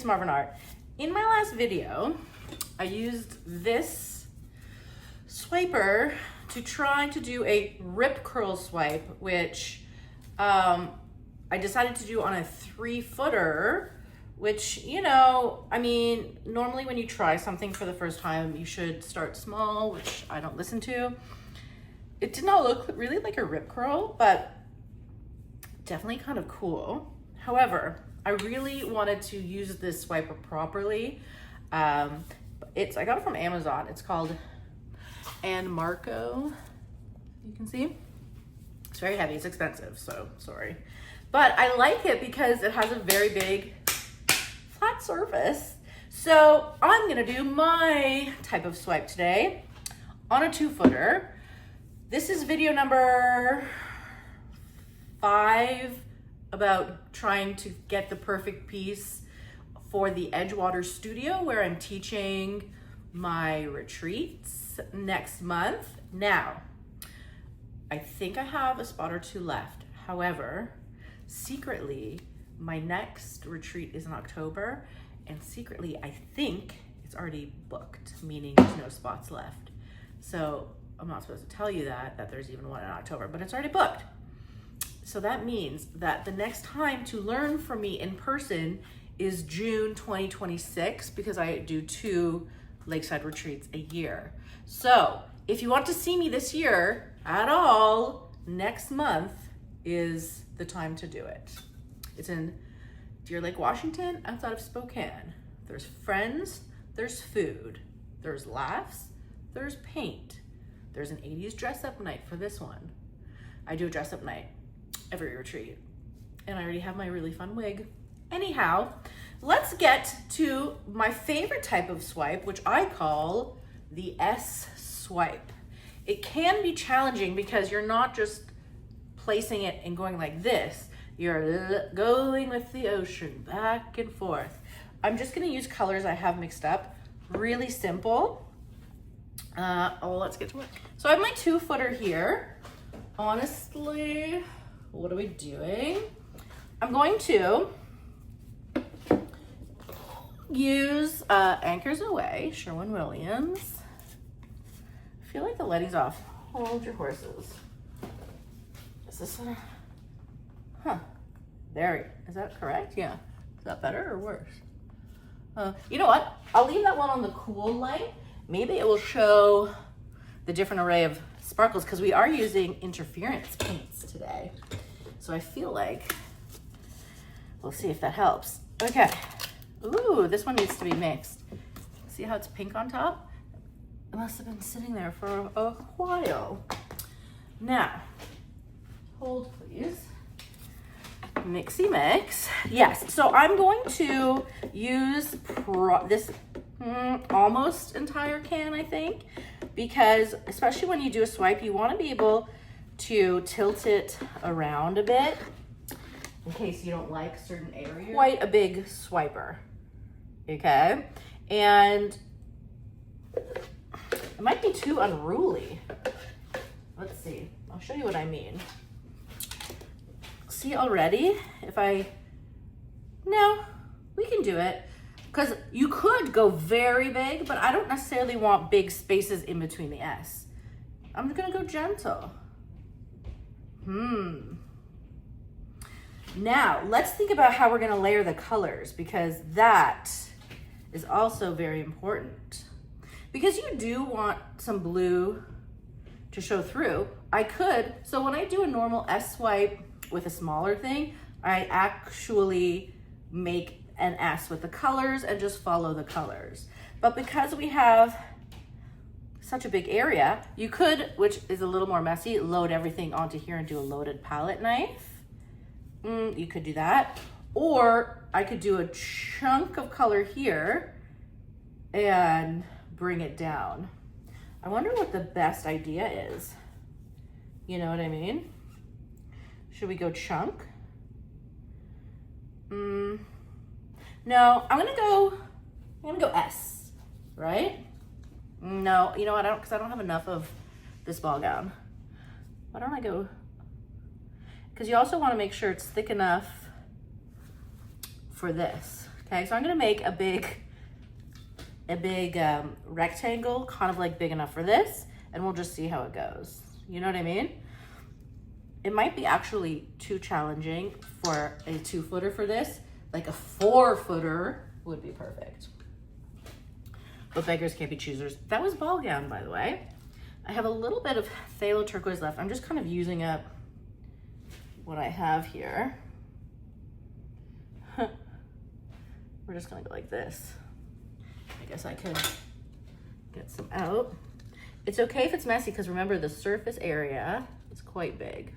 it's Marvin Art. In my last video, I used this swiper to try to do a rip curl swipe, which I decided to do on a 3-footer, which, you know, I mean, normally when you try something for the first time, you should start small, which I don't listen to. It did not look really like a rip curl, but definitely kind of cool. However, I really wanted to use this swiper properly. I got it from Amazon. It's called An Marco. You can see it's very heavy. It's expensive, so sorry. But I like it because it has a very big flat surface. So I'm gonna do my type of swipe today on a 2-footer. This is video number 5 about trying to get the perfect piece for the Edgewater studio where I'm teaching my retreats next month. Now, I think I have a spot or 2 left. However, secretly, my next retreat is in October, and secretly, I think it's already booked, meaning there's no spots left. So I'm not supposed to tell you that there's even one in October, but it's already booked. So that means that the next time to learn from me in person is June 2026, because I do 2 lakeside retreats a year. So if you want to see me this year at all, next month is the time to do it. It's in Deer Lake, Washington, outside of Spokane. There's friends, there's food, there's laughs, there's paint. There's an 80s dress up night for this one. I do a dress up night every retreat, and I already have my really fun wig. Anyhow, let's get to my favorite type of swipe, which I call the S swipe. It can be challenging because you're not just placing it and going like this. You're going with the ocean back and forth. I'm just gonna use colors I have mixed up. Really simple. Let's get to it. So I have my 2-footer here. Honestly, what are we doing? I'm going to use Anchors Away, Sherwin-Williams. I feel like the lighting's off. Hold your horses. Is this one? Huh. There. Is that correct? Yeah. Is that better or worse? You know what? I'll leave that one on the cool light. Maybe it will show the different array of sparkles because we are using interference paints today. So I feel like we'll see if that helps. Okay. Ooh, this one needs to be mixed. See how it's pink on top? It must have been sitting there for a while. Now, hold please. Mixy mix. Yes, so I'm going to use this almost entire can, I think, because especially when you do a swipe, you want to be able to tilt it around a bit in case you don't like certain areas. Quite a big swiper, okay? And it might be too unruly. Let's see. I'll show you what I mean. See already, no, we can do it. Because you could go very big, but I don't necessarily want big spaces in between the S. I'm gonna go gentle. Now, let's think about how we're gonna layer the colors, because that is also very important. Because you do want some blue to show through, so when I do a normal S swipe with a smaller thing, I actually make an S with the colors and just follow the colors. But because we have such a big area, you could, which is a little more messy, load everything onto here and do a loaded palette knife. You could do that. Or I could do a chunk of color here and bring it down. I wonder what the best idea is. You know what I mean? Should we go chunk? No, I'm gonna go S, right? No, you know what? Because I don't have enough of this ball gown. Why don't I go? Because you also want to make sure it's thick enough for this. Okay, so I'm gonna make a big rectangle, kind of like big enough for this, and we'll just see how it goes. You know what I mean? It might be actually too challenging for a 2-footer for this. Like a 4-footer would be perfect. But beggars can't be choosers. That was ball gown, by the way. I have a little bit of phthalo turquoise left. I'm just kind of using up what I have here. We're just gonna go like this. I guess I could get some out. It's okay if it's messy, because remember, the surface area is quite big.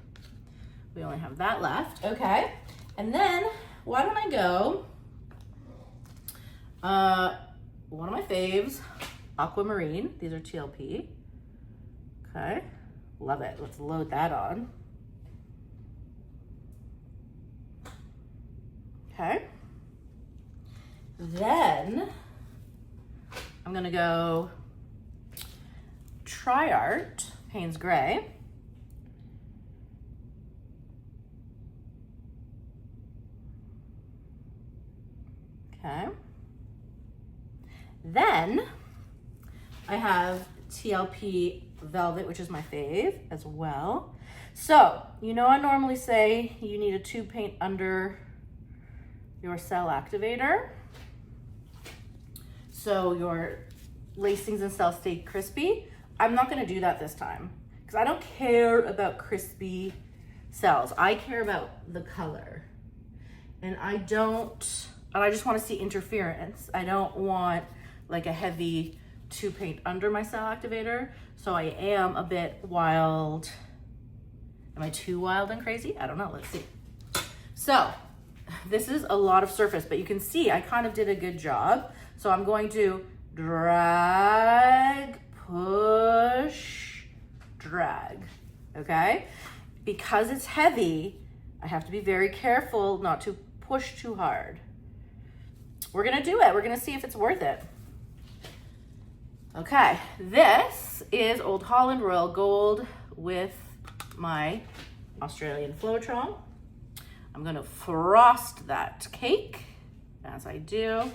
We only have that left. Okay, and then why don't I go, one of my faves, aquamarine. These are TLP. Okay, love it. Let's load that on. Okay, then I'm gonna go Tri-Art Payne's Gray. Okay. Then I have TLP Velvet, which is my fave as well. So, you know, I normally say you need a tube paint under your cell activator, so your lacings and cells stay crispy. I'm not gonna do that this time, because I don't care about crispy cells. I care about the color. And I just wanna see interference. I don't want like a heavy tube paint under my cell activator. So I am a bit wild. Am I too wild and crazy? I don't know, let's see. So, this is a lot of surface, but you can see I kind of did a good job. So I'm going to drag, push, drag, okay? Because it's heavy, I have to be very careful not to push too hard. We're gonna do it. We're gonna see if it's worth it. Okay, this is Old Holland Royal Gold with my Australian Floetrol. I'm gonna frost that cake, as I do.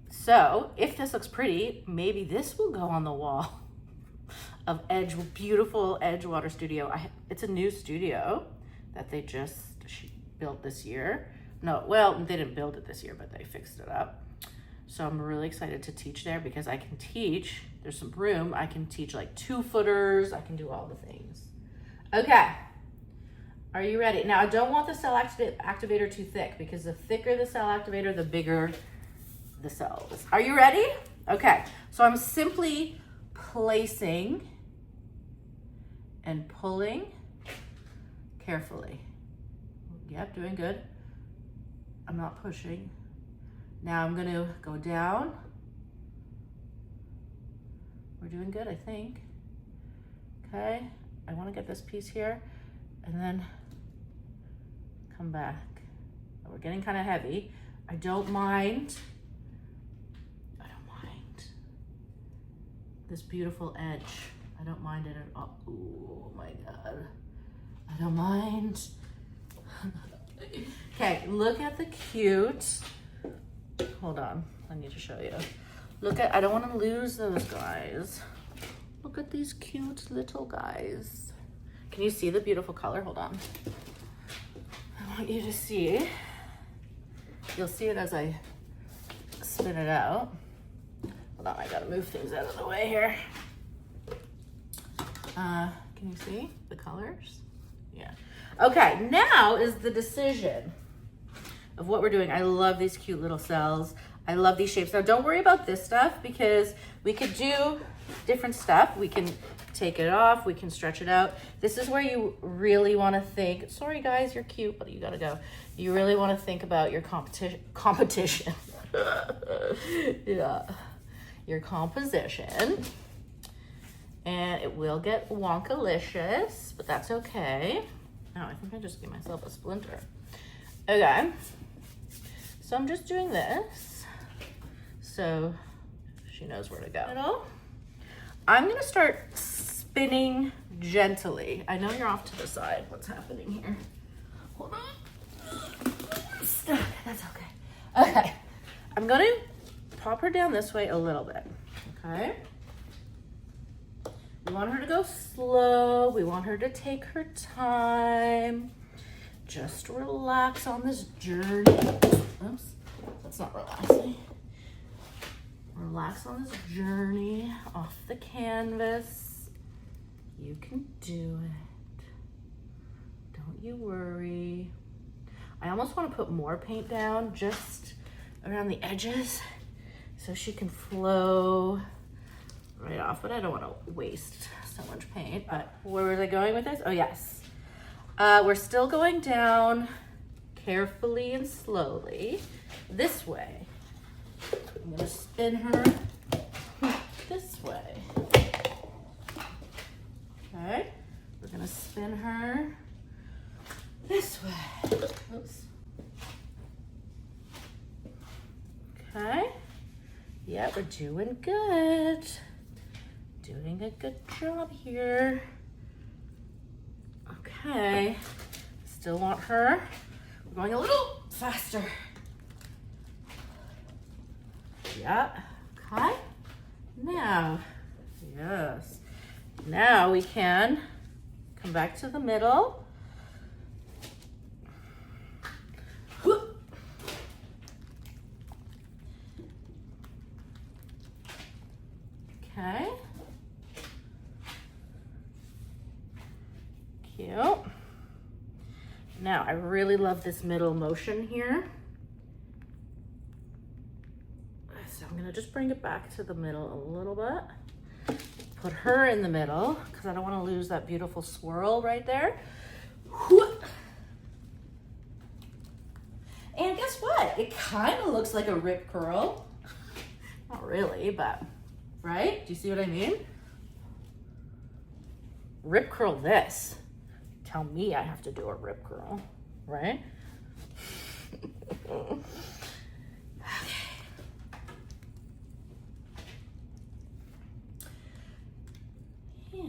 So, if this looks pretty, maybe this will go on the wall of beautiful Edgewater Studio. It's a new studio that they just built this year. No, well, they didn't build it this year, but they fixed it up. So I'm really excited to teach there, because I can teach, there's some room, I can teach like 2-footers, I can do all the things. Okay, are you ready? Now I don't want the cell activator too thick, because the thicker the cell activator, the bigger the cells. Are you ready? Okay, so I'm simply placing and pulling carefully. Yep, doing good. I'm not pushing. Now I'm gonna go down. We're doing good, I think. Okay, I wanna get this piece here and then come back. We're getting kind of heavy. I don't mind this beautiful edge. I don't mind it at all. Oh my God, I don't mind. Okay, look at the cute, hold on, I need to show you. Look at, I don't want to lose those guys. Look at these cute little guys. Can you see the beautiful color? Hold on. I want you to see. You'll see it as I spin it out. Hold on, I gotta move things out of the way here. Can you see the colors? Yeah. Okay, now is the decision of what we're doing. I love these cute little cells. I love these shapes. Now don't worry about this stuff, because we could do different stuff. We can take it off, we can stretch it out. This is where you really wanna think, sorry guys, you're cute, but you gotta go. You really wanna think about your competition. Yeah, your composition. And it will get wonkalicious, but that's okay. Oh, I think I just gave myself a splinter. Okay, so I'm just doing this so she knows where to go. You know? I'm gonna start spinning gently. I know you're off to the side. What's happening here? Hold on. stuck. That's okay. Okay. I'm going to pop her down this way a little bit. Okay. We want her to go slow. We want her to take her time. Just relax on this journey. Oops, that's not relaxing. Relax on this journey off the canvas. You can do it. Don't you worry. I almost want to put more paint down just around the edges so she can flow right off, but I don't want to waste so much paint. But where was I going with this? Oh yes. We're still going down carefully and slowly this way. I'm gonna spin her this way. Okay, we're gonna spin her this way. Oops. Okay, yeah, we're doing good. Doing a good job here. Okay, still want her. We're going a little faster. Yeah, okay. Now, yes. Now we can come back to the middle. Okay. Cute. Now, I really love this middle motion here. So I'm gonna just bring it back to the middle a little bit. Put her in the middle because I don't want to lose that beautiful swirl right there. And guess what? It kind of looks like a rip curl. Not really, but right? Do you see what I mean? Rip curl this. Tell me I have to do a rip curl, right? Okay. Yeah.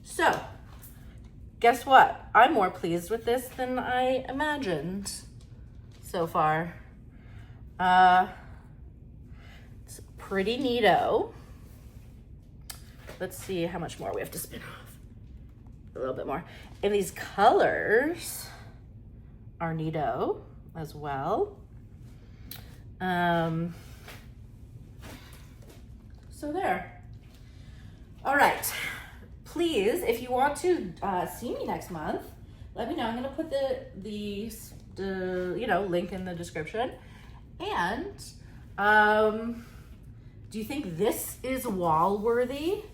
So, guess what? I'm more pleased with this than I imagined so far. It's pretty neato. Let's see how much more we have to spin off. A little bit more. And these colors are neato as well. So there. All right. Please, if you want to see me next month, let me know. I'm gonna put the link in the description. And do you think this is wall worthy?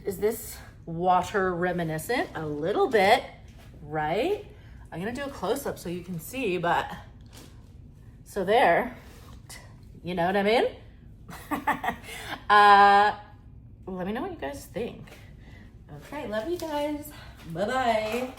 Is this water reminiscent? A little bit, right? I'm gonna do a close-up so you can see, but so there, you know what I mean? Let me know what you guys think. Okay, love you guys. Bye-bye.